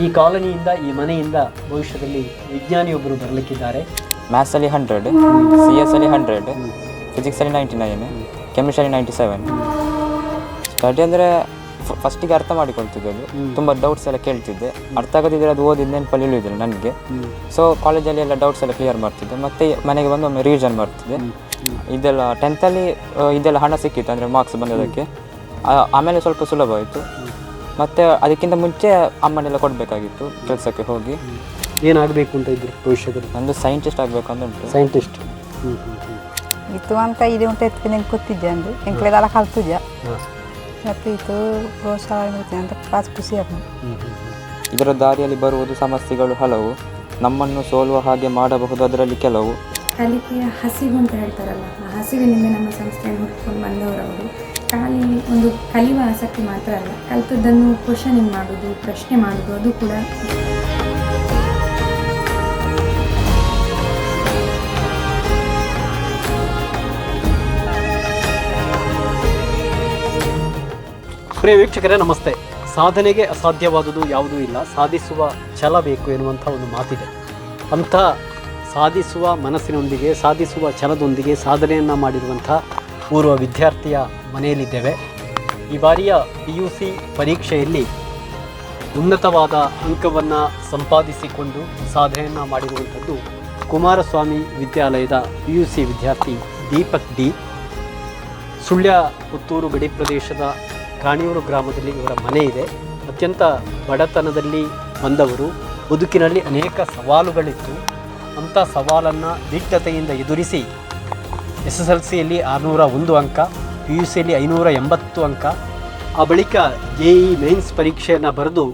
ಈ ಕಾಲೋನಿಯಿಂದ ಈ ಮನೆಯಿಂದ ಭವಿಷ್ಯದಲ್ಲಿ ವಿಜ್ಞಾನಿಯೊಬ್ಬರು ಬರಲಿಕ್ಕಿದ್ದಾರೆ. ಮ್ಯಾಥ್ಸಲ್ಲಿ 100, ಸಿ ಎಸ್ ಅಲ್ಲಿ 100, ಫಿಸಿಕ್ಸಲ್ಲಿ 99, ಕೆಮಿಸ್ಟ್ರಿ 97. ಸ್ಟಡಿ ಅಂದರೆ ಫಸ್ಟಿಗೆ ಅರ್ಥ ಮಾಡಿಕೊಳ್ತಿದ್ದದು, ತುಂಬ ಡೌಟ್ಸ್ ಎಲ್ಲ ಕೇಳ್ತಿದ್ದೆ. ಅರ್ಥ ಆಗದಿದ್ದರೆ ಅದು ಓದಿದ ನೆನಪಲ್ಲಿ ಇಳಿಯೋದಿಲ್ಲ ನನಗೆ. ಸೊ ಕಾಲೇಜಲ್ಲಿ ಎಲ್ಲ ಡೌಟ್ಸ್ ಎಲ್ಲ ಕ್ಲಿಯರ್ ಮಾಡ್ತಿದ್ದೆ, ಮತ್ತು ಮನೆಗೆ ಬಂದು ಒಮ್ಮೆ ರಿವಿಷನ್ ಮಾಡ್ತಿದ್ದೆ. ಇದೆಲ್ಲ 10th ಇದೆಲ್ಲ ಹಣ ಸಿಕ್ಕಿತ್ತು, ಅಂದರೆ ಮಾರ್ಕ್ಸ್ ಬಂದೋದಕ್ಕೆ. ಆಮೇಲೆ ಸ್ವಲ್ಪ ಸುಲಭ ಆಯಿತು. ಮತ್ತು ಅದಕ್ಕಿಂತ ಮುಂಚೆ ಅಮ್ಮನೆಲ್ಲ ಕೊಡಬೇಕಾಗಿತ್ತು ಕೆಲಸಕ್ಕೆ ಹೋಗಿ. ಏನಾಗಬೇಕು ಅಂತ ಇದ್ರಿ ಭವಿಷ್ಯದಲ್ಲಿ? ನಂದು ಸೈಂಟಿಸ್ಟ್ ಆಗಬೇಕು ಅಂತ ಉಂಟು. Scientist itu angka ide untuk itu yang kutijan tu, yang kelihatan ala hal tu je. Tapi itu berusaha untuk pas kusiap. ಇದರ ದಾರಿಯಲ್ಲಿ ಬರುವುದು ಸಮಸ್ಯೆಗಳು ಹಲವು, ನಮ್ಮನ್ನು ಸೋಲುವ ಹಾಗೆ ಮಾಡಬಹುದು ಅದರಲ್ಲಿ ಕೆಲವು. ಕಲಿಕೆಯ ಹಸಿವು ಅಂತ ಹೇಳ್ತಾರಲ್ಲ, ಆ ಹಸಿವಿನಿಂದ ನಮ್ಮ ಸಂಸ್ಥೆಯನ್ನು ಹುಡ್ಕೊಂಡು ಬಂದವರವರು. ಖಾಲಿ ಒಂದು ಕಲಿಯುವ ಆಸಕ್ತಿ ಮಾತ್ರ ಅಲ್ಲ, ಕಲಿತದ್ದನ್ನು ಕ್ವಶನಿಂಗ್ ಮಾಡೋದು, ಪ್ರಶ್ನೆ ಮಾಡೋದು, ಅದು ಕೂಡ. ಪ್ರಿಯ ವೀಕ್ಷಕರೇ ನಮಸ್ತೆ. ಸಾಧನೆಗೆ ಅಸಾಧ್ಯವಾದುದು ಯಾವುದೂ ಇಲ್ಲ, ಸಾಧಿಸುವ ಛಲ ಬೇಕು ಎನ್ನುವಂಥ ಒಂದು ಮಾತಿದೆ. ಅಂಥ ಸಾಧಿಸುವ ಮನಸ್ಸಿನೊಂದಿಗೆ, ಸಾಧಿಸುವ ಛಲದೊಂದಿಗೆ ಸಾಧನೆಯನ್ನು ಮಾಡಿರುವಂಥ ಪೂರ್ವ ವಿದ್ಯಾರ್ಥಿಯ ಮನೆಯಲ್ಲಿದ್ದೇವೆ. ಈ ಬಾರಿಯ PUC ಪರೀಕ್ಷೆಯಲ್ಲಿ ಉನ್ನತವಾದ ಅಂಕವನ್ನು ಸಂಪಾದಿಸಿಕೊಂಡು ಸಾಧನೆಯನ್ನು ಮಾಡಿರುವಂಥದ್ದು ಕುಮಾರಸ್ವಾಮಿ ವಿದ್ಯಾಲಯದ PUC ವಿದ್ಯಾರ್ಥಿ ದೀಪಕ್ ಡಿ. ಸುಳ್ಯ ಪುತ್ತೂರು ಗಡಿ ಪ್ರದೇಶದ ಕಾಣಿಯೂರು ಗ್ರಾಮದಲ್ಲಿ ಇವರ ಮನೆ ಇದೆ. ಅತ್ಯಂತ ಬಡತನದಲ್ಲಿ ಬಂದವರು, ಬದುಕಿನಲ್ಲಿ ಅನೇಕ ಸವಾಲುಗಳಿತ್ತು. ಅಂಥ ಸವಾಲನ್ನು ದಿಟ್ಟತೆಯಿಂದ ಎದುರಿಸಿ SSLCಯಲ್ಲಿ 601 ಅಂಕ, PUCಯಲ್ಲಿ 580 ಅಂಕ, ಆ ಬಳಿಕ JEE ಮೇನ್ಸ್ ಪರೀಕ್ಷೆಯನ್ನು ಬರೆದು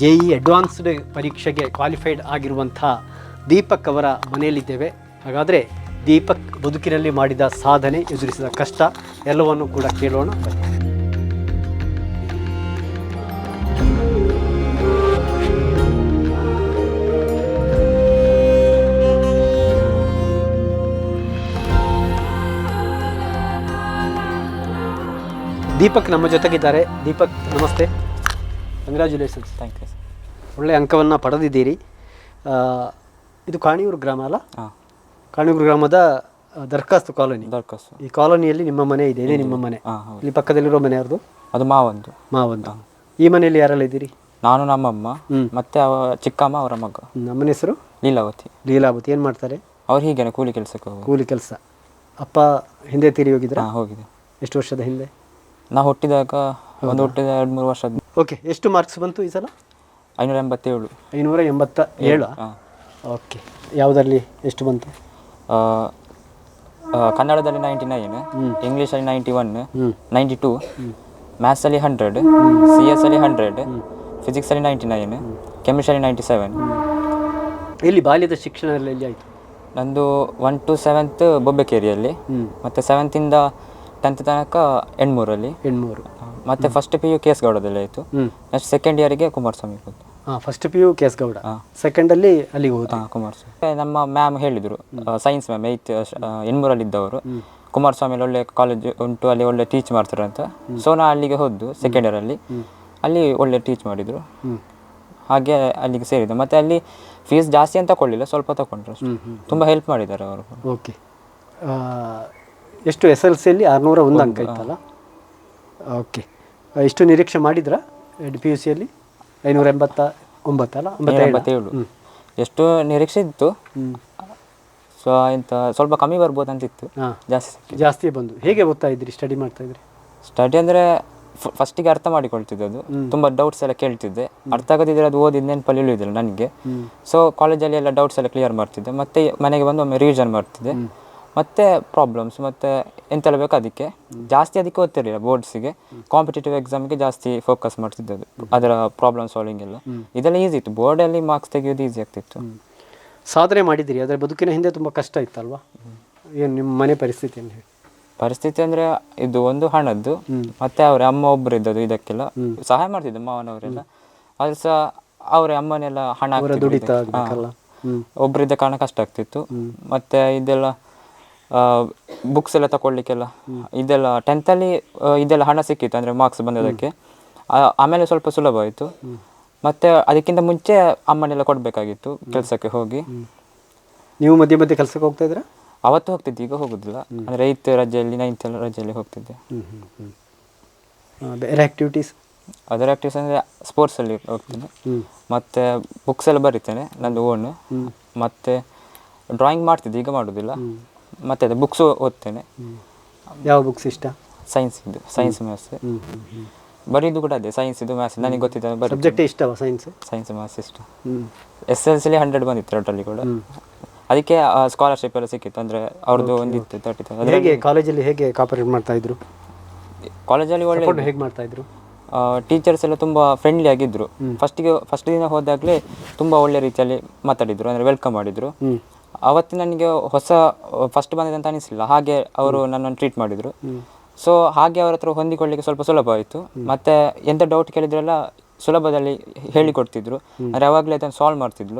JEE ಅಡ್ವಾನ್ಸ್ಡ್ ಪರೀಕ್ಷೆಗೆ ಕ್ವಾಲಿಫೈಡ್ ಆಗಿರುವಂಥ ದೀಪಕ್ ಅವರ ಮನೆಯಲ್ಲಿದ್ದೇವೆ. ಹಾಗಾದರೆ ದೀಪಕ್ ಬದುಕಿನಲ್ಲಿ ಮಾಡಿದ ಸಾಧನೆ, ಎದುರಿಸಿದ ಕಷ್ಟ ಎಲ್ಲವನ್ನು ಕೂಡ ಕೇಳೋಣ. ದೀಪಕ್ ನಮ್ಮ ಜೊತೆಗಿದ್ದಾರೆ. ದೀಪಕ್ ನಮಸ್ತೆ, ಕಂಗ್ರ್ಯಾಚುಲೇಷನ್ಸ್. Thank you. ಒಳ್ಳೆಯ ಅಂಕವನ್ನು ಪಡೆದಿದ್ದೀರಿ. ಇದು ಕಾಣಿಯೂರು ಗ್ರಾಮ ಅಲ್ಲ? ಹಾಂ, ಕಾಣಿಯೂರು ಗ್ರಾಮದ ದರ್ಖಾಸ್ತು ಕಾಲೋನಿ. ಈ ಕಾಲೋನಿಯಲ್ಲಿ ನಿಮ್ಮ ಮನೆ ಇದೆ, ಇದೇ ನಿಮ್ಮ ಮನೆ? ಇಲ್ಲಿ ಪಕ್ಕದಲ್ಲಿರೋ ಮನೆ ಯಾರ್ದು? ಅದು ಮಾವಂದು. ಮಾವಂದು. ಈ ಮನೆಯಲ್ಲಿ ಯಾರೆಲ್ಲ ಇದ್ದೀರಿ? ನಾನು, ನಮ್ಮಮ್ಮ, ಮತ್ತೆ ಚಿಕ್ಕಮ್ಮ, ಅವರ ಮಗ. ನಮ್ಮನ ಹೆಸರು ಲೀಲಾವತಿ. ಲೀಲಾವತಿ. ಏನು ಮಾಡ್ತಾರೆ ಅವ್ರು? ಹೀಗೇನೆ ಕೂಲಿ ಕೆಲಸಕ್ಕೆ ಹೋಗಿ. ಕೂಲಿ ಕೆಲಸ. ಅಪ್ಪ ಹಿಂದೆ ತೀರಿ ಹೋಗಿದ್ರೆ? ಹೋಗಿದೆ. ಎಷ್ಟು ವರ್ಷದ ಹಿಂದೆ? ನಾವು ಹುಟ್ಟಿದಾಗ, ಒಂದು ಹುಟ್ಟಿದ 2-3 ವರ್ಷದ. ಓಕೆ. ಎಷ್ಟು ಮಾರ್ಕ್ಸ್ ಬಂತು ಈ ಸಲ? 587. 587. ಓಕೆ. ಯಾವುದರಲ್ಲಿ ಎಷ್ಟು ಬಂತು? ಕನ್ನಡದಲ್ಲಿ 99, ಇಂಗ್ಲೀಷಲ್ಲಿ 91, 92, ಮ್ಯಾಥ್ಸಲ್ಲಿ 100, CS ಅಲ್ಲಿ 100, ಫಿಸಿಕ್ಸಲ್ಲಿ 99, ಕೆಮಿಸ್ಟ್ರಿ 97. ಇಲ್ಲಿ ಬಾಲ್ಯದ ಶಿಕ್ಷಣ ಎಲ್ಲಿ ಆಯಿತು? ನಂದು 1 to 7th ಬೊಬ್ಬೆಕೇರಿಯಲ್ಲಿ, ಮತ್ತು 7th ಇಂದ 10th ತನಕ ಎಣ್ಮೂರಲ್ಲಿ. ಮತ್ತು ಫಸ್ಟ್ PU ಕೇಸ್ಗೌಡದಲ್ಲಿ ಆಯಿತು. ನೆಕ್ಸ್ಟ್ ಸೆಕೆಂಡ್ ಇಯರಿಗೆ ಕುಮಾರಸ್ವಾಮಿ ಹೋದ್ದು. ಫಸ್ಟ್ PU ಕೇಸ್ಗೌಡ, ಸೆಕೆಂಡಲ್ಲಿ ಅಲ್ಲಿಗೆ ಹೋದ ಕುಮಾರಸ್ವಾಮಿ. ನಮ್ಮ ಮ್ಯಾಮ್ ಹೇಳಿದರು, ಸೈನ್ಸ್ ಮ್ಯಾಮ್ 8th ಎಣ್ಮೂರಲ್ಲಿದ್ದವರು, ಕುಮಾರಸ್ವಾಮಿಯಲ್ಲಿ ಒಳ್ಳೆ ಕಾಲೇಜ್ ಉಂಟು, ಅಲ್ಲಿ ಒಳ್ಳೆ ಟೀಚ್ ಮಾಡ್ತಾರೆ ಅಂತ. ಸೊ ನಾ ಅಲ್ಲಿಗೆ ಹೋದ್ದು ಸೆಕೆಂಡ್ ಇಯರಲ್ಲಿ. ಅಲ್ಲಿ ಒಳ್ಳೆ ಟೀಚ್ ಮಾಡಿದರು, ಹಾಗೆ ಅಲ್ಲಿಗೆ ಸೇರಿದೆ. ಮತ್ತು ಅಲ್ಲಿ ಫೀಸ್ ಜಾಸ್ತಿ ಅಂತ ತಗೊಳ್ಳಿಲ್ಲ, ಸ್ವಲ್ಪ ತಗೊಂಡ್ರು, ತುಂಬ ಹೆಲ್ಪ್ ಮಾಡಿದ್ದಾರೆ ಅವರು. ಓಕೆ. ಎಷ್ಟು SSLCಯಲ್ಲಿ 601 ಅಂಕ ಇತ್ತಲ್ಲ? ಓಕೆ. ಎಷ್ಟು ನಿರೀಕ್ಷೆ ಮಾಡಿದ್ರಾ PUCಯಲ್ಲಿ? 589 ಅಲ್ಲ? 87. ಎಷ್ಟು ನಿರೀಕ್ಷೆ ಇತ್ತು, ಸೊ ಇಂಥ ಸ್ವಲ್ಪ ಕಮ್ಮಿ ಬರ್ಬೋದು ಅಂತಿತ್ತು, ಜಾಸ್ತಿ ಬಂದು. ಹೇಗೆ ಓದ್ತಾ ಇದ್ರಿ, ಸ್ಟಡಿ ಮಾಡ್ತಾ ಇದ್ರಿ? ಸ್ಟಡಿ ಅಂದರೆ ಫಸ್ಟಿಗೆ ಅರ್ಥ ಮಾಡಿಕೊಳ್ತಿದ್ದದು, ತುಂಬ ಡೌಟ್ಸ್ ಎಲ್ಲ ಕೇಳ್ತಿದ್ದೆ. ಅರ್ಥ ಆಗದಿದ್ದರೆ ಅದು ಓದಿದ ನೆನಪಲ್ಲಿ ಇಳಿಯೋದಿಲ್ಲ ನನಗೆ. ಸೊ ಕಾಲೇಜಲ್ಲಿ ಎಲ್ಲ ಡೌಟ್ಸ್ ಎಲ್ಲ ಕ್ಲಿಯರ್ ಮಾಡ್ತಿದ್ದೆ, ಮತ್ತು ಮನೆಗೆ ಬಂದು ಒಮ್ಮೆ ರಿವಿಷನ್ ಮಾಡ್ತಿದ್ದೆ. ಮತ್ತು ಪ್ರಾಬ್ಲಮ್ಸ್ ಮತ್ತು ಎಂತೆಲ್ಲ ಬೇಕು ಅದಕ್ಕೆ ಅದಕ್ಕೆ ಓದ್ತಿರಲಿಲ್ಲ. ಬೋರ್ಡ್ಸಿಗೆ, ಕಾಂಪಿಟೇಟಿವ್ ಎಕ್ಸಾಮಿಗೆ ಜಾಸ್ತಿ ಫೋಕಸ್ ಮಾಡ್ತಿದ್ದದು, ಅದರ ಪ್ರಾಬ್ಲಮ್ ಸಾಲ್ವಿಂಗ್ ಎಲ್ಲ. ಇದೆಲ್ಲ ಈಸಿ ಇತ್ತು, ಬೋರ್ಡಲ್ಲಿ ಮಾರ್ಕ್ಸ್ ತೆಗೆಯೋದು ಈಸಿ ಆಗ್ತಿತ್ತು. ಸಾಧನೆ ಮಾಡಿದಿರಿ, ಆದರೆ ಬದುಕಿನ ಹಿಂದೆ ತುಂಬ ಕಷ್ಟ ಇತ್ತಲ್ವಾ? ಏನು ನಿಮ್ಮ ಮನೆ ಪರಿಸ್ಥಿತಿ ಏನು ಹೇಳಿ? ಪರಿಸ್ಥಿತಿ ಅಂದರೆ ಇದು ಒಂದು ಹಣದ್ದು, ಮತ್ತು ಅವರ ಅಮ್ಮ ಒಬ್ಬರು ಇದ್ದದ್ದು, ಇದಕ್ಕೆಲ್ಲ ಸಹಾಯ ಮಾಡ್ತಿದ್ದೆ ಮಾವನವರೆಲ್ಲ. ಅದು ಸಹ ಅವರ ಅಮ್ಮನೆಲ್ಲ ಹಣ ಒಬ್ಬರಿದ್ದ ಕಾರಣ ಕಷ್ಟ ಆಗ್ತಿತ್ತು. ಮತ್ತು ಇದೆಲ್ಲ ಬುಕ್ಸ್ ಎಲ್ಲ ತಗೊಳ್ಳಿಕ್ಕೆಲ್ಲ ಇದೆಲ್ಲ 10th ಇದೆಲ್ಲ ಹಣ ಸಿಕ್ಕಿತ್ತು, ಅಂದರೆ ಮಾರ್ಕ್ಸ್ ಬಂದೋದಕ್ಕೆ. ಆಮೇಲೆ ಸ್ವಲ್ಪ ಸುಲಭ ಆಯಿತು. ಮತ್ತು ಅದಕ್ಕಿಂತ ಮುಂಚೆ ಅಮ್ಮನೆಲ್ಲ ಕೊಡಬೇಕಾಗಿತ್ತು ಕೆಲಸಕ್ಕೆ ಹೋಗಿ. ನೀವು ಮಧ್ಯೆ ಮಧ್ಯೆ ಕೆಲಸಕ್ಕೆ ಹೋಗ್ತಾ ಇದ್ದೀರಾ? ಅವತ್ತು ಹೋಗ್ತಿದ್ದೆ, ಈಗ ಹೋಗೋದಿಲ್ಲ. ಅಂದರೆ 8th ರಜೆಯಲ್ಲಿ 9th ರಜೆಯಲ್ಲಿ ಹೋಗ್ತಿದ್ದೆ. ಬೇರೆ ಆ್ಯಕ್ಟಿವಿಟೀಸ್? ಅದರ್ ಆ್ಯಕ್ಟಿವಿಟೀಸ್ ಅಂದರೆ ಸ್ಪೋರ್ಟ್ಸಲ್ಲಿ ಹೋಗ್ತೇನೆ, ಮತ್ತು ಬುಕ್ಸ್ ಎಲ್ಲ ಬರೀತೇನೆ ನಂದು ಓನ್, ಮತ್ತು ಡ್ರಾಯಿಂಗ್ ಮಾಡ್ತಿದ್ದೆ, ಈಗ ಮಾಡೋದಿಲ್ಲ. ಮತ್ತು ಅದೇ ಬುಕ್ಸು ಓದ್ತೇನೆ. ಯಾವ ಬುಕ್ಸ್ ಇಷ್ಟ? ಸೈನ್ಸಿದ್ದು, ಸೈನ್ಸ್ ಮ್ಯಾಥ್ಸ್. ಬರೀದು ಕೂಡ ಅದೇ ಸೈನ್ಸಿದ್ದು ಮ್ಯಾಥ್ಸ್ ನನಗೆ ಗೊತ್ತಿದ್ದ ಸಬ್ಜೆಕ್ಟೇ ಇಷ್ಟವಾ ಸೈನ್ಸ್? ಸೈನ್ಸ್ ಮ್ಯಾಥ್ಸ್ ಇಷ್ಟ. SSLC 100 ಬಂದಿತ್ತು ಟೋಟಲಿ ಕೂಡ. ಅದಕ್ಕೆ ಸ್ಕಾಲರ್ಶಿಪ್ ಎಲ್ಲ ಸಿಕ್ಕಿತ್ತು, ಅಂದರೆ ಅವ್ರದ್ದು ಒಂದಿತ್ತು 30,000. ಹೇಗೆ ಕಾಲೇಜಲ್ಲಿ ಹೇಗೆ ಕಾಪರೇಟ್ ಮಾಡ್ತಾ ಇದ್ರು? ಕಾಲೇಜಲ್ಲಿ ಒಳ್ಳೆ ಹೇಗೆ ಮಾಡ್ತಾ ಇದ್ರು? ಟೀಚರ್ಸ್ ಎಲ್ಲ ತುಂಬ ಫ್ರೆಂಡ್ಲಿ ಆಗಿದ್ದರು. ಫಸ್ಟ್ ದಿನ ಹೋದಾಗಲೇ ತುಂಬ ಒಳ್ಳೆ ರೀತಿಯಲ್ಲಿ ಮಾತಾಡಿದರು, ಅಂದರೆ ವೆಲ್ಕಮ್ ಮಾಡಿದರು. ಅವತ್ತು ನನಗೆ ಫಸ್ಟ್ ಬಂದಿದೆ ಅಂತ ಅನಿಸಲಿಲ್ಲ, ಹಾಗೆ ಅವರು ನನ್ನನ್ನು ಟ್ರೀಟ್ ಮಾಡಿದರು. ಸೊ ಹಾಗೆ ಅವ್ರ ಹತ್ರ ಹೊಂದಿಕೊಳ್ಳಿಕ್ಕೆ ಸ್ವಲ್ಪ ಸುಲಭ ಆಯಿತು. ಮತ್ತು ಎಂಥ ಡೌಟ್ ಕೇಳಿದ್ರೆಲ್ಲ ಸುಲಭದಲ್ಲಿ ಹೇಳಿಕೊಡ್ತಿದ್ರು, ಅಂದರೆ ಯಾವಾಗಲೇ ಅದನ್ನು ಸಾಲ್ವ್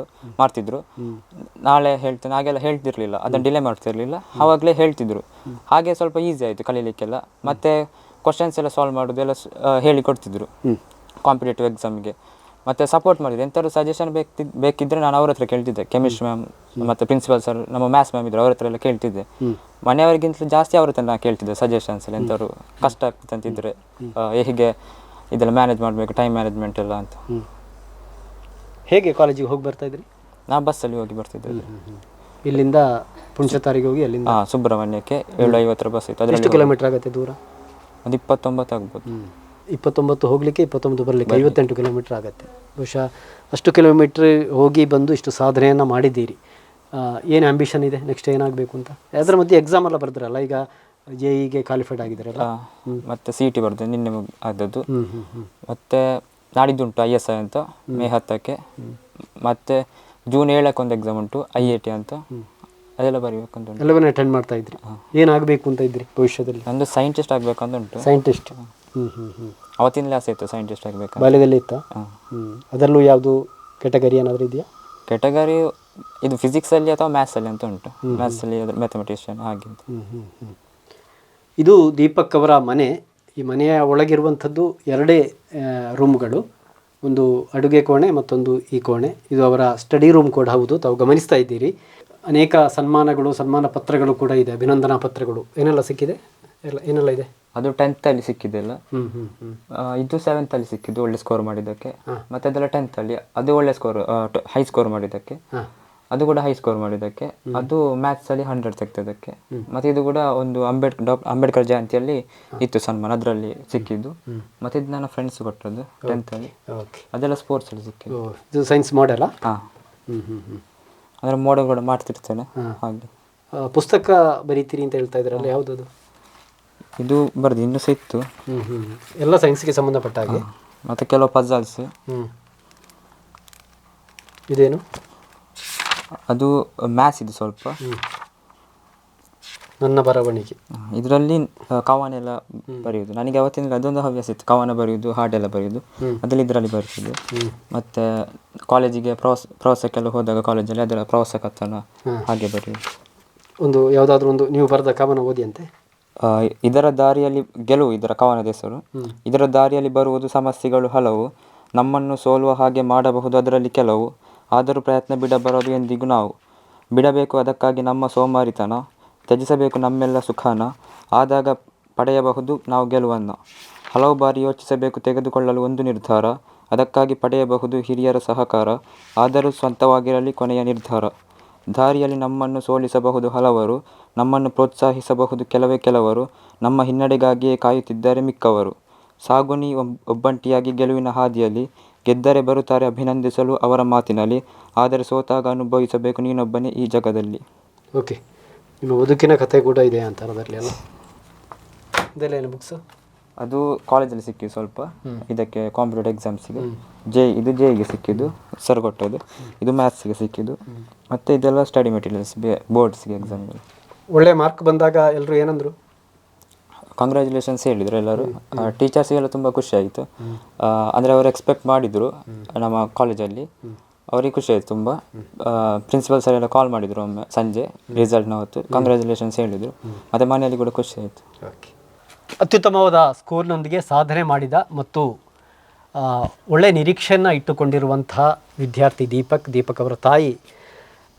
ಮಾಡ್ತಿದ್ರು. ನಾಳೆ ಹೇಳ್ತೇನೆ ಹಾಗೆಲ್ಲ ಹೇಳ್ತಿರ್ಲಿಲ್ಲ, ಅದನ್ನು ಡಿಲೇ ಮಾಡ್ತಿರ್ಲಿಲ್ಲ, ಆವಾಗಲೇ ಹೇಳ್ತಿದ್ರು. ಹಾಗೆ ಸ್ವಲ್ಪ ಈಸಿ ಆಯಿತು ಕಲೀಲಿಕ್ಕೆಲ್ಲ. ಮತ್ತು ಕ್ವಶನ್ಸ್ ಎಲ್ಲ ಸಾಲ್ವ್ ಮಾಡೋದೆಲ್ಲ ಹೇಳಿಕೊಡ್ತಿದ್ರು ಕಾಂಪಿಟೇಟಿವ್ ಎಕ್ಸಾಮ್ಗೆ. ಮತ್ತು ಸಪೋರ್ಟ್ ಮಾಡಿದ್ರು. ಎಂಥವ್ರು ಸಜೆಷನ್ ಬೇಕಿದ್ದರೆ ನಾನು ಅವ್ರ ಹತ್ರ ಕೇಳ್ತಿದ್ದೆ. ಕೆಮಿಸ್ಟ್ರಿ ಮ್ಯಾಮ್ ಮತ್ತು ಪ್ರಿನ್ಸಿಪಲ್ ಸರ್, ನಮ್ಮ ಮ್ಯಾಥ್ಸ್ ಮ್ಯಾಮ್ ಇದ್ರು, ಅವ್ರ ಹತ್ರ ಎಲ್ಲ ಕೇಳ್ತಿದ್ದೆ. ಮನೆಯವರಿಗಿಂತಲೂ ಜಾಸ್ತಿ ಅವ್ರ ಹತ್ರ ನಾನು ಕೇಳ್ತಿದ್ದೆ ಸಜೆಷನ್ಸ್ ಎಲ್ಲ. ಎಂಥವ್ರು ಕಷ್ಟ ಆಗ್ತದೆ ಅಂತಿದ್ರೆ ಹೇಗೆ ಇದೆಲ್ಲ ಮ್ಯಾನೇಜ್ ಮಾಡಬೇಕು, ಟೈಮ್ ಮ್ಯಾನೇಜ್ಮೆಂಟ್ ಎಲ್ಲ ಅಂತ. ಹೇಗೆ ಕಾಲೇಜಿಗೆ ಹೋಗಿ ಬರ್ತಾ ಇದ್ರಿ? ನಾ ಬಸ್ಸಲ್ಲಿ ಹೋಗಿ ಬರ್ತಿದ್ದೆ. ಇಲ್ಲಿಂದ ಪುಣ್ಚತಾರಿಗೆ ಹೋಗಿ ಅಲ್ಲಿಂದ ಸುಬ್ರಹ್ಮಣ್ಯಕ್ಕೆ 7:50 ಬಸ್ ಇತ್ತು. ಎಷ್ಟು ಕಿಲೋಮೀಟರ್ ಆಗುತ್ತೆ ದೂರ? ಒಂದು 29 ಆಗ್ಬೋದು. 29 ಹೋಗಲಿಕ್ಕೆ 29 ಬರಲಿಕ್ಕೆ 58 ಕಿಲೋಮೀಟ್ರ್ ಆಗುತ್ತೆ. ಬಹುಶಃ ಅಷ್ಟು ಕಿಲೋಮೀಟ್ರ್ ಹೋಗಿ ಬಂದು ಇಷ್ಟು ಸಾಧನೆಯನ್ನು ಮಾಡಿದ್ದೀರಿ. ಏನು ಆ್ಯಂಬಿಷನ್ ಇದೆ ನೆಕ್ಸ್ಟ್ ಏನಾಗಬೇಕು ಅಂತ? ಅದರ ಮಧ್ಯೆ ಎಕ್ಸಾಮ್ ಎಲ್ಲ ಬರ್ದ್ರಲ್ಲ, ಈಗ JEE ಕ್ವಾಲಿಫೈಡ್ ಆಗಿದ್ದಾರಲ್ಲ? ಮತ್ತು CET ಬರ್ದೆ, ನಿನ್ನೆ ಆದದ್ದು. ಮತ್ತು ನಾಡಿದ್ದುಂಟು ISI ಅಂತ May 10ಕ್ಕೆ. ಮತ್ತು June 7ಕ್ಕೆ ಒಂದು ಎಕ್ಸಾಮ್ ಉಂಟು IIT ಅಂತ, ಅದೆಲ್ಲ ಬರೀಬೇಕಂತ ಉಂಟು. ಎಲ್ಲವನ್ನ ಅಟೆಂಡ್ ಮಾಡ್ತಾ ಇದ್ರಿ. ಏನಾಗಬೇಕು ಅಂತ ಇದ್ರಿ ಭವಿಷ್ಯದಲ್ಲಿ? ನಂದು ಸೈಂಟಿಸ್ಟ್ ಆಗಬೇಕಂತ ಉಂಟು. ಸೈಂಟಿಸ್ಟ್? ಅವತ್ತಿಂದಲೇ ಆಸೆ ಇತ್ತು ಸೈಂಟಿಸ್ಟ್ ಆಗಬೇಕು. ಬಾಲ್ಯದಲ್ಲಿ ಇತ್ತಾ? ಅದರಲ್ಲೂ ಯಾವುದು ಕೆಟಗರಿ ಏನಾದರೂ ಇದೆಯಾ? ಕೆಟಗರಿ ಇದು ಫಿಸಿಕ್ಸಲ್ಲಿ ಅಥವಾ ಮ್ಯಾಥ್ಸಲ್ಲಿ ಅಂತ ಉಂಟು. ಮ್ಯಾಥ್ಸಲ್ಲಿ ಮ್ಯಾಥಮೆಟಿಷಿಯನ್ ಹಾಗೆ. ಇದು ದೀಪಕ್ ಅವರ ಮನೆ. ಈ ಮನೆಯ ಒಳಗಿರುವಂಥದ್ದು 2 ರೂಮ್ಗಳು, ಒಂದು ಅಡುಗೆ ಕೋಣೆ, ಮತ್ತೊಂದು ಈ ಕೋಣೆ. ಇದು ಅವರ ಸ್ಟಡಿ ರೂಮ್ ಕೂಡ ಹೌದು, ತಾವು ಗಮನಿಸ್ತಾ ಇದ್ದೀರಿ. ಅನೇಕ ಸನ್ಮಾನಗಳು, ಸನ್ಮಾನ ಪತ್ರಗಳು ಕೂಡ ಇದೆ, ಅಭಿನಂದನಾ ಪತ್ರಗಳು. ಏನೆಲ್ಲ ಸಿಕ್ಕಿದೆ? ಏನೆಲ್ಲ ಇದೆ? ಅದು 10th ಅಲ್ಲಿ ಸಿಕ್ಕಿದೆಲ್ಲ. ಇದು 7th ಅಲ್ಲಿ ಸಿಕ್ಕಿದ್ದು ಒಳ್ಳೆ ಸ್ಕೋರ್ ಮಾಡಿದ್ದಕ್ಕೆ. ಮತ್ತೆ ಅದೆಲ್ಲ 10th ಅಲ್ಲಿ ಅದು ಒಳ್ಳೆ ಸ್ಕೋರ್, ಹೈ ಸ್ಕೋರ್ ಮಾಡಿದ್ದಕ್ಕೆ. ಅದು ಕೂಡ ಹೈ ಸ್ಕೋರ್ ಮಾಡಿದ್ದಕ್ಕೆ. ಅದು ಮ್ಯಾಥ್ಸ್ ಅಲ್ಲಿ 100 ತೆಗೆದಕ್ಕೆ. ಮತ್ತೆ ಇದು ಕೂಡ ಒಂದು ಅಂಬೇಡ್ಕರ್ ಜಯಂತಿಯಲ್ಲಿ ಇತ್ತು ಸನ್ಮಾನ, ಅದರಲ್ಲಿ ಸಿಕ್ಕಿದ್ದು. ಮತ್ತೆ ಇದು ನನ್ನ ಫ್ರೆಂಡ್ಸ್ ಕೊಟ್ಟದ್ದು 10th ಅಲ್ಲಿ. ಅದೆಲ್ಲ ಸ್ಪೋರ್ಟ್ಸ್ ಅಲ್ಲಿ ಸಿಕ್ಕಿದ್ದು. ಇದು ಸೈನ್ಸ್ ಮಾಡೆಲ್ಲ? ಅದರ ಮೋಡಲ್ ಕೂಡ ಮಾಡ್ತಿರ್ತೇನೆ ಹಾಗೆ. ಪುಸ್ತಕ ಬರೀತೀರಿ ಅಂತ ಹೇಳ್ತಾ ಇದ್ರಲ್ಲ, ಯಾವುದದು? ಇದು ಬರ್ದು ಇನ್ನೂ ಸಹ ಇತ್ತು. ಎಲ್ಲ ಸೈನ್ಸ್ಗೆ ಸಂಬಂಧಪಟ್ಟ ಹಾಗೆ. ಮತ್ತು ಕೆಲವು ಪಜಲ್ಸ್. ಇದೇನು? ಅದು ಮ್ಯಾಥ್ಸ್ ಇದು ಸ್ವಲ್ಪ. ನನ್ನ ಬರವಣಿಗೆ. ಇದರಲ್ಲಿ ಕವನ ಎಲ್ಲ ಬರೆಯುವುದು. ನನಗೆ ಅವತ್ತಿನ ಅದೊಂದು ಹವ್ಯಾಸ ಇತ್ತು, ಕವನ ಬರೆಯುವುದು, ಹಾಡೆಲ್ಲ ಬರೆಯುವುದು. ಅದರಲ್ಲಿ ಇದರಲ್ಲಿ ಬರೆಸಿದ್ದು. ಮತ್ತು ಕಾಲೇಜಿಗೆ ಪ್ರವಾಸಕ್ಕೆಲ್ಲ ಹೋದಾಗ ಕಾಲೇಜಲ್ಲಿ ಅದರ ಪ್ರವಾಸ ಕಥನ ಹಾಗೆ ಬರೆಯುವುದು. ಒಂದು ಯಾವುದಾದ್ರೂ ಒಂದು ನೀವು ಬರೆದ ಕವನ ಓದಿಯಂತೆ? ಇದರ ದಾರಿಯಲ್ಲಿ ಗೆಲುವು, ಇದರ ಕವನದ ಹೆಸರು. ಇದರ ದಾರಿಯಲ್ಲಿ ಬರುವುದು ಸಮಸ್ಯೆಗಳು ಹಲವು, ನಮ್ಮನ್ನು ಸೋಲುವ ಹಾಗೆ ಮಾಡಬಹುದು ಅದರಲ್ಲಿ ಕೆಲವು. ಆದರೂ ಪ್ರಯತ್ನ ಬಿಡಬಾರದು ಎಂದಿಗೂ ನಾವು. ಬಿಡಬೇಕು ಅದಕ್ಕಾಗಿ ನಮ್ಮ ಸೋಮಾರಿತನ, ತ್ಯಜಿಸಬೇಕು ನಮ್ಮೆಲ್ಲ ಸುಖಾನ, ಆದಾಗ ಪಡೆಯಬಹುದು ನಾವು ಗೆಲುವನ್ನು. ಹಲವು ಬಾರಿ ಯೋಚಿಸಬೇಕು ತೆಗೆದುಕೊಳ್ಳಲು ಒಂದು ನಿರ್ಧಾರ, ಅದಕ್ಕಾಗಿ ಪಡೆಯಬಹುದು ಹಿರಿಯರ ಸಹಕಾರ, ಆದರೂ ಸ್ವಂತವಾಗಿರಲಿ ಕೊನೆಯ ನಿರ್ಧಾರ. ದಾರಿಯಲ್ಲಿ ನಮ್ಮನ್ನು ಸೋಲಿಸಬಹುದು ಹಲವರು, ನಮ್ಮನ್ನು ಪ್ರೋತ್ಸಾಹಿಸಬಹುದು ಕೆಲವರು, ನಮ್ಮ ಹಿನ್ನಡೆಗಾಗಿಯೇ ಕಾಯುತ್ತಿದ್ದಾರೆ ಮಿಕ್ಕವರು. ಸಾಗು ನೀ ಒಬ್ಬಂಟಿಯಾಗಿ ಗೆಲುವಿನ ಹಾದಿಯಲ್ಲಿ, ಗೆದ್ದರೆ ಬರುತ್ತಾರೆ ಅಭಿನಂದಿಸಲು ಅವರ ಮಾತಿನಲ್ಲಿ, ಆದರೆ ಸೋತಾಗ ಅನುಭವಿಸಬೇಕು ನೀನೊಬ್ಬನೇ ಈ ಜಗದಲ್ಲಿ. ಓಕೆ, ನಿಮ್ಮ ಬದುಕಿನ ಕಥೆ ಕೂಡ ಇದೆ ಅಂತ ಅದರಲ್ಲಿ ಅಲ್ಲ? ಇದೆಲ್ಲ ಏನು ಬುಕ್ಸು? ಅದು ಕಾಲೇಜಲ್ಲಿ ಸಿಕ್ಕಿದ್ದು ಸ್ವಲ್ಪ, ಇದಕ್ಕೆ ಕಾಂಪಿಟೇಟಿವ್ ಎಕ್ಸಾಮ್ಸಿಗೆ. ಇದು JEEಗೆ ಸಿಕ್ಕಿದ್ದು, ಸರ್ ಕೊಟ್ಟದ್ದು. ಇದು ಮ್ಯಾಥ್ಸಿಗೆ ಸಿಕ್ಕಿದ್ದು. ಮತ್ತು ಇದೆಲ್ಲ ಸ್ಟಡಿ ಮೆಟೀರಿಯಲ್ಸ್ ಬೋರ್ಡ್ಸ್ಗೆ ಎಕ್ಸಾಮ್ಗೆ. ಒಳ್ಳೆ ಮಾರ್ಕ್ ಬಂದಾಗ ಎಲ್ಲರೂ ಏನಂದರು? ಕಂಗ್ರ್ಯಾಚುಲೇಷನ್ಸ್ ಹೇಳಿದರು ಎಲ್ಲರೂ. ಟೀಚರ್ಸಿಗೆಲ್ಲ ತುಂಬ ಖುಷಿ ಆಯಿತು. ಅಂದರೆ ಅವರು ಎಕ್ಸ್ಪೆಕ್ಟ್ ಮಾಡಿದರು ನಮ್ಮ ಕಾಲೇಜಲ್ಲಿ, ಅವರಿಗೆ ಖುಷಿ ಆಯಿತು ತುಂಬ. ಪ್ರಿನ್ಸಿಪಲ್ ಸರ್ ಎಲ್ಲ ಕಾಲ್ ಮಾಡಿದರು ಒಮ್ಮೆ ಸಂಜೆ ರಿಸಲ್ಟ್ನ ಹೊತ್ತು, ಕಂಗ್ರ್ಯಾಚುಲೇಷನ್ಸ್ ಹೇಳಿದರು. ಮತ್ತು ಮನೆಯಲ್ಲಿ ಕೂಡ ಖುಷಿ ಆಯಿತು. ಅತ್ಯುತ್ತಮವಾದ ಸ್ಕೋರ್ನೊಂದಿಗೆ ಸಾಧನೆ ಮಾಡಿದ ಮತ್ತು ಒಳ್ಳೆಯ ನಿರೀಕ್ಷೆಯನ್ನು ಇಟ್ಟುಕೊಂಡಿರುವಂತಹ ವಿದ್ಯಾರ್ಥಿ ದೀಪಕ್ ಅವರ ತಾಯಿ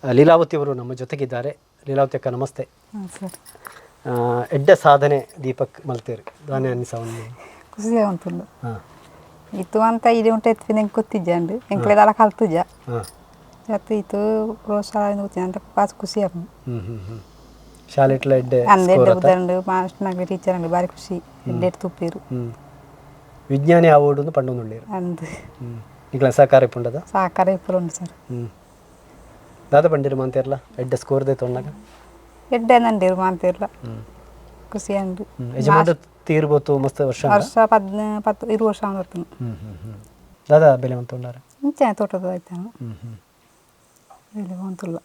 ಲೀಲಾವತಿ ಅವರು ನಮ್ಮ ಜೊತೆಗಿದ್ದಾರೆ. ಲೀಲಾವತಿ ಅಕ್ಕ ನಮಸ್ತೆ. ಹಾಂ ಸರ್. ಎಡ್ಡ ಸಾಧನೆ ದೀಪಕ್ ಮಲ್ತೇರು ದಾನೆ ಅನಿಸವನ್ನು ಖುಷಿ ಆಗುಂಟು. ಹಾಂ ಇತ್ತು ಅಂತ ಇದೆ ಉಂಟು ಎತ್ತಿ ನಂಗೆ ಗೊತ್ತಿದ್ದೆ ಅಂಡು ಎಂಕ್ಲೆದಲ್ಲ ಕಲ್ತುಜ ಹಾಂ ಮತ್ತು ಇತ್ತು ಪ್ರೋತ್ಸಾಹ ಅಂತ ಪಾಸ್ ಖುಷಿ ಆಗ ಶಾಲೆ ಇಟ್ಲ ಎಡ್ಡೆ ಅಂದೆ ಎಡ್ಡೆ ಉದಾಹರಣೆ ಮಾಸ್ಟರ್ನಾಗ ಟೀಚರ್ ಅಂಗಡಿ ಭಾರಿ ಖುಷಿ ಎಡ್ಡೆ ತುಪ್ಪಿರು ವಿಜ್ಞಾನಿ ಅವಾರ್ಡು ಪಂಡು ಅಂದು ಈಗ ಸಹಕಾರ ಪುಂಡದ ಸಹಕಾರ ಇಪ್ಪರು ಉಂಟು ಸರ್. ದಾದ ಪಂಡಿರು ಮಾಂತಿರಲ್ಲ ಎಡ್ಡೆ ಸ್ಕೋರ್ದೆ ತೊಂಡಾಗ ಎಡ್ಡೆ ನಂದಿರು ಮಾಂತಿರ್ಲ ಖುಷಿ ಅಂದು ಯಜಮಾನ ತೀರ್ಬೋತು ಮಸ್ತ್ ವರ್ಷ 20 ವರ್ಷ ಬರ್ತಾನೆ. ದಾದ ಬೆಲೆ ಅಂತ ಉಂಡಾರ ಮುಂಚೆ ತೋಟದ ಆಯ್ತಾನು ಬೆಲೆ ಬಂತಲ್ಲ.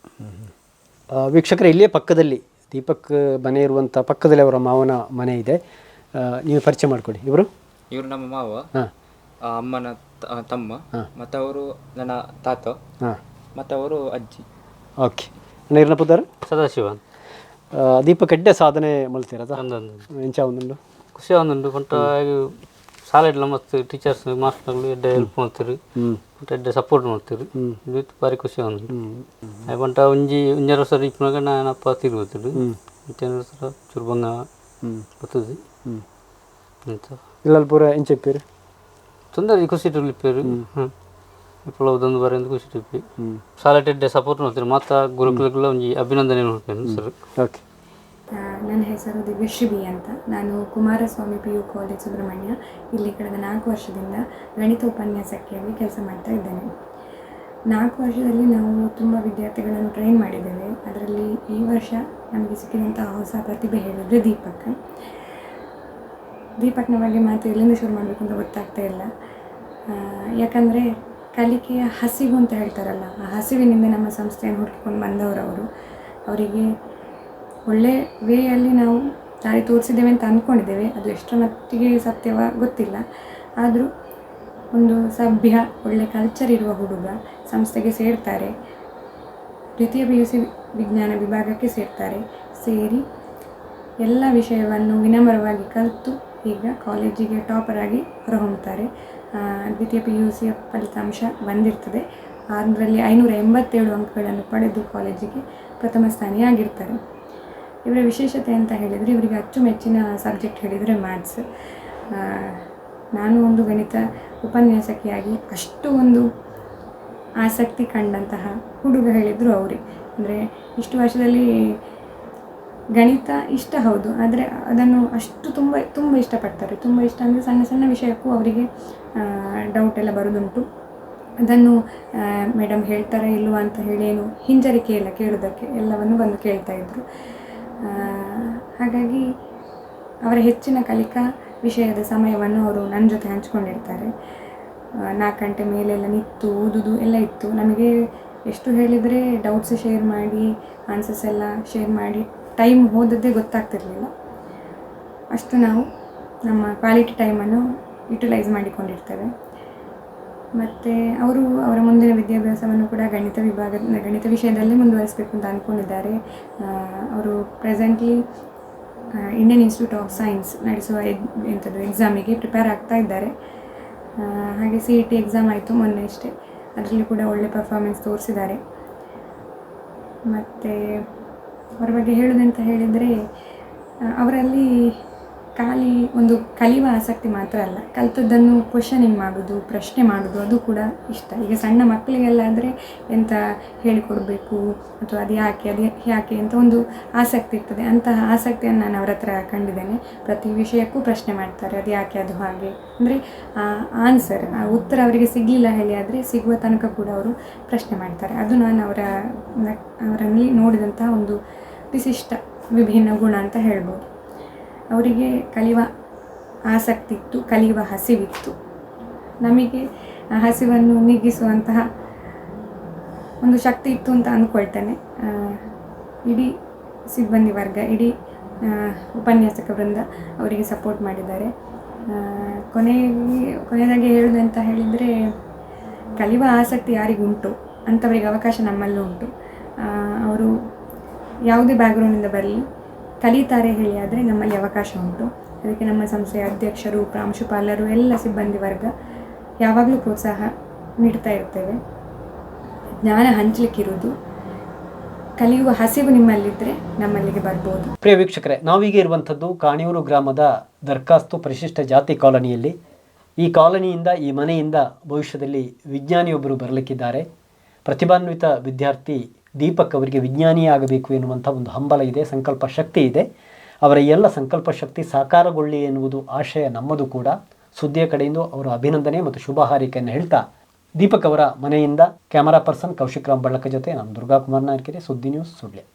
ವೀಕ್ಷಕರೇ, ಇಲ್ಲೇ ಪಕ್ಕದಲ್ಲಿ ದೀಪಕ್ ಮನೆ ಇರುವಂಥ ಪಕ್ಕದಲ್ಲಿ ಅವರ ಮಾವನ ಮನೆ ಇದೆ. ನೀವು ಪರಿಚಯ ಮಾಡಿಕೊಡಿ. ಇವರು ನಮ್ಮ ಮಾವ, ಹಾಂ, ಅಮ್ಮನ ತಮ್ಮ, ಮತ್ತು ಅವರು ನನ್ನ ತಾತ, ಮತ್ತು ಅವರು ಅಜ್ಜಿ. ಓಕೆ. ನೀರಿನ ಪುದರ್ ಸದಾಶಿವ ದೀಪಕ್ ಎಡ್ಡೆ ಸಾಧನೆ ಮಲ್ತಿರದ ಎಂಚ ಒಂದುಂಡು ಖುಷಿ ಒಂದುಂಡು ಕೊಂಟ ಶಾಲೆಡ್ಲ ಮತ್ತು ಟೀಚರ್ಸ್ ಮಾಸ್ಟರ್ಗಳು ಎಡ್ಡೆ ಹೆಲ್ಪ್ ಮಾಡ್ತೀರಿ ಮತ್ತು ಎಡ್ಡೆ ಸಪೋರ್ಟ್ ಮಾಡ್ತೀರಿ. ಇದು ಭಾರಿ ಖುಷಿ ಒಂದು ಕೊಂಟ ಒಂಜರ ವರ್ಷ ಇಪ್ಪನಾಗ ನಾನಪ್ಪ ತಿರುಗುತ್ತಿದ್ದು ಸರ ಚುರ್ಬಂಗ ಬರ್ತದೆ ಅಂತ ಇಲ್ಲ ಪೂರ ಎಂಚ ಇಪ್ಪೇರು ತೊಂದರೆ ಖುಷಿ ಇಪ್ಪೇರು. ఇప్పుడు ಒಂದು ಬಾರಿ ಅಂತ ಖುಷಿ ಟಿಪ್ಪಿ ಶಾಲೆ ಎಡ್ಡೆ ಸಪೋರ್ಟ್ ಮಾಡ್ತೀರಿ ಮತ್ತು ಗುರುಕುಲಗಳ ಒಂದು ಅಭಿನಂದನೆ ನೋಡ್ತೇನೆ ಸರ್. ಓಕೆ. ನನ್ನ ಹೆಸರು ದಿವ್ಯಶ್ರೀ ಬಿ ಅಂತ. ನಾನು ಕುಮಾರಸ್ವಾಮಿ PU ಕಾಲೇಜ್ ಸುಬ್ರಹ್ಮಣ್ಯ ಇಲ್ಲಿ ಕಳೆದ 4 ವರ್ಷದಿಂದ ಗಣಿತ ಉಪನ್ಯಾಸಕಿಯಾಗಿ ಕೆಲಸ ಮಾಡ್ತಾ ಇದ್ದೇನೆ. 4 ವರ್ಷದಲ್ಲಿ ನಾವು ತುಂಬ ವಿದ್ಯಾರ್ಥಿಗಳನ್ನು ಟ್ರೈನ್ ಮಾಡಿದ್ದೇವೆ. ಅದರಲ್ಲಿ ಈ ವರ್ಷ ನಮಗೆ ಸಿಕ್ಕಿದಂತಹ ಹೊಸ ಪ್ರತಿಭೆ ಹೇಳಿದರೆ ದೀಪಕ್ನ ಬಗ್ಗೆ ಮಾತು ಎಲ್ಲಿಂದ ಶುರು ಮಾಡಬೇಕು ಅಂತ ಗೊತ್ತಾಗ್ತಾ ಇಲ್ಲ. ಯಾಕಂದರೆ ಕಲಿಕೆಯ ಹಸಿವು ಅಂತ ಹೇಳ್ತಾರಲ್ಲ, ಆ ಹಸಿವಿನಿಂದ ನಮ್ಮ ಸಂಸ್ಥೆಯನ್ನು ಹುಡುಕಿಕೊಂಡು ಬಂದವರು. ಅವರಿಗೆ ಒಳ್ಳೆ ವೇಯಲ್ಲಿ ನಾವು ದಾರಿ ತೋರಿಸಿದ್ದೇವೆ ಅಂತ ಅಂದ್ಕೊಂಡಿದ್ದೇವೆ. ಅದು ಎಷ್ಟರ ಮಟ್ಟಿಗೆ ಸತ್ಯವ ಗೊತ್ತಿಲ್ಲ. ಆದರೂ ಒಂದು ಸಭ್ಯ ಒಳ್ಳೆ ಕಲ್ಚರ್ ಇರುವ ಹುಡುಗ ಸಂಸ್ಥೆಗೆ ಸೇರ್ತಾರೆ. ದ್ವಿತೀಯ PUC ವಿಜ್ಞಾನ ವಿಭಾಗಕ್ಕೆ ಸೇರಿ ಎಲ್ಲ ವಿಷಯವನ್ನು ವಿನಮ್ರವಾಗಿ ಕಲಿತು ಈಗ ಕಾಲೇಜಿಗೆ ಟಾಪರ್ ಆಗಿ ಹೊರಹೊಮ್ಮುತ್ತಾರೆ. ದ್ವಿತೀಯ PUC ಫಲಿತಾಂಶ ಬಂದಿರ್ತದೆ. ಅದರಲ್ಲಿ 587 ಅಂಕಗಳನ್ನು ಪಡೆದು ಕಾಲೇಜಿಗೆ ಪ್ರಥಮ ಸ್ಥಾನಿಯಾಗಿರ್ತಾರೆ. ಇವರ ವಿಶೇಷತೆ ಅಂತ ಹೇಳಿದರೆ, ಇವರಿಗೆ ಅಚ್ಚುಮೆಚ್ಚಿನ ಸಬ್ಜೆಕ್ಟ್ ಹೇಳಿದರೆ ಮ್ಯಾಥ್ಸ್. ನಾನು ಒಂದು ಗಣಿತ ಉಪನ್ಯಾಸಕಿಯಾಗಿ ಅಷ್ಟು ಒಂದು ಆಸಕ್ತಿ ಕಂಡಂತಹ ಹುಡುಗ ಹೇಳಿದರು ಅವರೇ. ಅಂದರೆ ಇಷ್ಟು ವರ್ಷದಲ್ಲಿ ಗಣಿತ ಇಷ್ಟ ಹೌದು, ಆದರೆ ಅದನ್ನು ಅಷ್ಟು ತುಂಬ ಇಷ್ಟಪಡ್ತಾರೆ. ತುಂಬ ಇಷ್ಟ ಅಂದರೆ ಸಣ್ಣ ಸಣ್ಣ ವಿಷಯಕ್ಕೂ ಅವರಿಗೆ ಡೌಟ್ ಎಲ್ಲ ಬರೋದುಂಟು. ಅದನ್ನು ಮೇಡಮ್ ಹೇಳ್ತಾರೆ ಇಲ್ವಾ ಅಂತ ಹೇಳಿ ಏನು ಹಿಂಜರಿಕೆ ಇಲ್ಲ ಕೇಳೋದಕ್ಕೆ, ಎಲ್ಲವನ್ನು ಬಂದು ಕೇಳ್ತಾಯಿದ್ರು. ಹಾಗಾಗಿ ಅವರ ಹೆಚ್ಚಿನ ಕಲಿಕಾ ವಿಷಯದ ಸಮಯವನ್ನು ಅವರು ನನ್ನ ಜೊತೆ ಹಂಚ್ಕೊಂಡಿರ್ತಾರೆ. 4 ಗಂಟೆ ಮೇಲೆಲ್ಲ ನಿಂತು ಓದೋದು ಎಲ್ಲ ಇತ್ತು. ನಮಗೆ ಎಷ್ಟು ಹೇಳಿದರೆ ಡೌಟ್ಸ್ ಶೇರ್ ಮಾಡಿ ಆನ್ಸರ್ಸ್ ಎಲ್ಲ ಶೇರ್ ಮಾಡಿ ಟೈಮ್ ಹೋದದ್ದೇ ಗೊತ್ತಾಗ್ತಿರ್ಲಿಲ್ಲ. ಅಷ್ಟು ನಾವು ನಮ್ಮ ಕ್ವಾಲಿಟಿ ಟೈಮನ್ನು ಯುಟಿಲೈಸ್ ಮಾಡಿಕೊಂಡಿರ್ತೇವೆ. ಮತ್ತು ಅವರ ಮುಂದಿನ ವಿದ್ಯಾಭ್ಯಾಸವನ್ನು ಕೂಡ ಗಣಿತ ವಿಷಯದಲ್ಲಿ ಮುಂದುವರಿಸಬೇಕು ಅಂತ ಅಂದ್ಕೊಂಡಿದ್ದಾರೆ. ಅವರು presently Indian institute of science ನಡೆಸುವ ಎಕ್ಸಾಮಿಗೆ ಪ್ರಿಪೇರ್ ಆಗ್ತಾ ಇದ್ದಾರೆ. ಹಾಗೆ CET ಎಕ್ಸಾಮ್ ಆಯಿತು ಮೊನ್ನೆ ಅಷ್ಟೇ, ಅದರಲ್ಲಿ ಕೂಡ ಒಳ್ಳೆ ಪರ್ಫಾರ್ಮೆನ್ಸ್ ತೋರಿಸಿದ್ದಾರೆ. ಮತ್ತು ಅವರ ಬಗ್ಗೆ ಹೇಳೋದಂತ ಹೇಳಿದರೆ, ಅವರಲ್ಲಿ ಖಾಲಿ ಒಂದು ಕಲಿಯುವ ಆಸಕ್ತಿ ಮಾತ್ರ ಅಲ್ಲ, ಕಲಿತದ್ದನ್ನು ಕ್ವಶನಿಂಗ್ ಮಾಡೋದು, ಪ್ರಶ್ನೆ ಮಾಡೋದು ಅದು ಕೂಡ ಇಷ್ಟ. ಈಗ ಸಣ್ಣ ಮಕ್ಕಳಿಗೆಲ್ಲ ಆದರೆ ಎಂತ ಹೇಳಿಕೊಡ್ಬೇಕು ಅಥವಾ ಅದು ಯಾಕೆ ಅಂತ ಒಂದು ಆಸಕ್ತಿ ಇರ್ತದೆ. ಅಂತಹ ಆಸಕ್ತಿಯನ್ನು ನಾನು ಅವರ ಹತ್ರ ಕಂಡಿದ್ದೇನೆ. ಪ್ರತಿ ವಿಷಯಕ್ಕೂ ಪ್ರಶ್ನೆ ಮಾಡ್ತಾರೆ, ಅದು ಯಾಕೆ ಅದು ಹಾಗೆ ಅಂದರೆ ಆನ್ಸರ್ ಉತ್ತರ ಅವರಿಗೆ ಸಿಗಲಿಲ್ಲ ಹೇಳಿ ಆದರೆ ಸಿಗುವ ತನಕ ಕೂಡ ಅವರು ಪ್ರಶ್ನೆ ಮಾಡ್ತಾರೆ. ಅದು ನಾನು ಅವರಲ್ಲಿ ನೋಡಿದಂತಹ ಒಂದು ವಿಶಿಷ್ಟ ವಿಭಿನ್ನ ಗುಣ ಅಂತ ಹೇಳ್ಬೋದು. ಅವರಿಗೆ ಕಲಿಯುವ ಆಸಕ್ತಿ ಇತ್ತು, ಕಲಿಯುವ ಹಸಿವಿತ್ತು. ನಮಗೆ ಆ ಹಸಿವನ್ನು ನೀಗಿಸುವಂತಹ ಒಂದು ಶಕ್ತಿ ಇತ್ತು ಅಂತ ಅಂದ್ಕೊಳ್ತೇನೆ. ಇಡೀ ಸಿಬ್ಬಂದಿ ವರ್ಗ, ಇಡೀ ಉಪನ್ಯಾಸಕ ವೃಂದ ಅವರಿಗೆ ಸಪೋರ್ಟ್ ಮಾಡಿದ್ದಾರೆ. ಕೊನೆಯದಾಗಿ ಹೇಳೋದಂತ ಹೇಳಿದರೆ, ಕಲಿಯುವ ಆಸಕ್ತಿ ಯಾರಿಗುಂಟು ಅಂಥವರಿಗೆ ಅವಕಾಶ ನಮ್ಮಲ್ಲೂ ಉಂಟು. ಅವರು ಯಾವುದೇ ಬ್ಯಾಕ್ಗ್ರೌಂಡಿಂದ ಬರಲಿ ಕಲಿತಾರೆ ಹೇಳಿ ಆದರೆ ನಮ್ಮಲ್ಲಿ ಅವಕಾಶ ಉಂಟು. ಅದಕ್ಕೆ ನಮ್ಮ ಸಂಸ್ಥೆಯ ಅಧ್ಯಕ್ಷರು, ಪ್ರಾಂಶುಪಾಲರು, ಎಲ್ಲ ಸಿಬ್ಬಂದಿ ವರ್ಗ ಯಾವಾಗಲೂ ಪ್ರೋತ್ಸಾಹ ನೀಡ್ತಾ ಇರ್ತೇವೆ. ಜ್ಞಾನ ಹಂಚಲಿಕ್ಕಿರೋದು, ಕಲಿಯುವ ಹಸಿವು ನಿಮ್ಮಲ್ಲಿದ್ದರೆ ನಮ್ಮಲ್ಲಿಗೆ ಬರ್ಬೋದು. ಪ್ರಿಯ ವೀಕ್ಷಕರೇ, ನಾವೀಗ ಇರುವಂಥದ್ದು ಕಾಣಿಯೂರು ಗ್ರಾಮದ ದರ್ಖಾಸ್ತು ಪರಿಶಿಷ್ಟ ಜಾತಿ ಕಾಲೋನಿಯಲ್ಲಿ. ಈ ಕಾಲೋನಿಯಿಂದ, ಈ ಮನೆಯಿಂದ ಭವಿಷ್ಯದಲ್ಲಿ ವಿಜ್ಞಾನಿಯೊಬ್ಬರು ಬರಲಿಕ್ಕಿದ್ದಾರೆ. ಪ್ರತಿಭಾನ್ವಿತ ವಿದ್ಯಾರ್ಥಿ ದೀಪಕ್ ಅವರಿಗೆ ವಿಜ್ಞಾನಿಯೇ ಆಗಬೇಕು ಎನ್ನುವಂಥ ಒಂದು ಹಂಬಲ ಇದೆ, ಸಂಕಲ್ಪ ಶಕ್ತಿ ಇದೆ. ಅವರ ಎಲ್ಲ ಸಂಕಲ್ಪ ಶಕ್ತಿ ಸಾಕಾರಗೊಳ್ಳಿ ಎನ್ನುವುದು ಆಶಯ ನಮ್ಮದು ಕೂಡ. ಸುದ್ದಿಯ ಕಡೆಯಿಂದ ಅವರ ಅಭಿನಂದನೆ ಮತ್ತು ಶುಭ ಹಾರೈಕೆಯನ್ನು ಹೇಳ್ತಾ, ದೀಪಕ್ ಅವರ ಮನೆಯಿಂದ ಕ್ಯಾಮರಾ ಪರ್ಸನ್ ಕೌಶಿಕ್ ರಾಮ್ ಬಳ್ಳಕ ಜೊತೆ ನಾನು ದುರ್ಗಾಕುಮಾರ್ ನಾಯ್ಕರೆ, ಸುದ್ದಿ ನ್ಯೂಸ್, ಸುಳ್ಯ.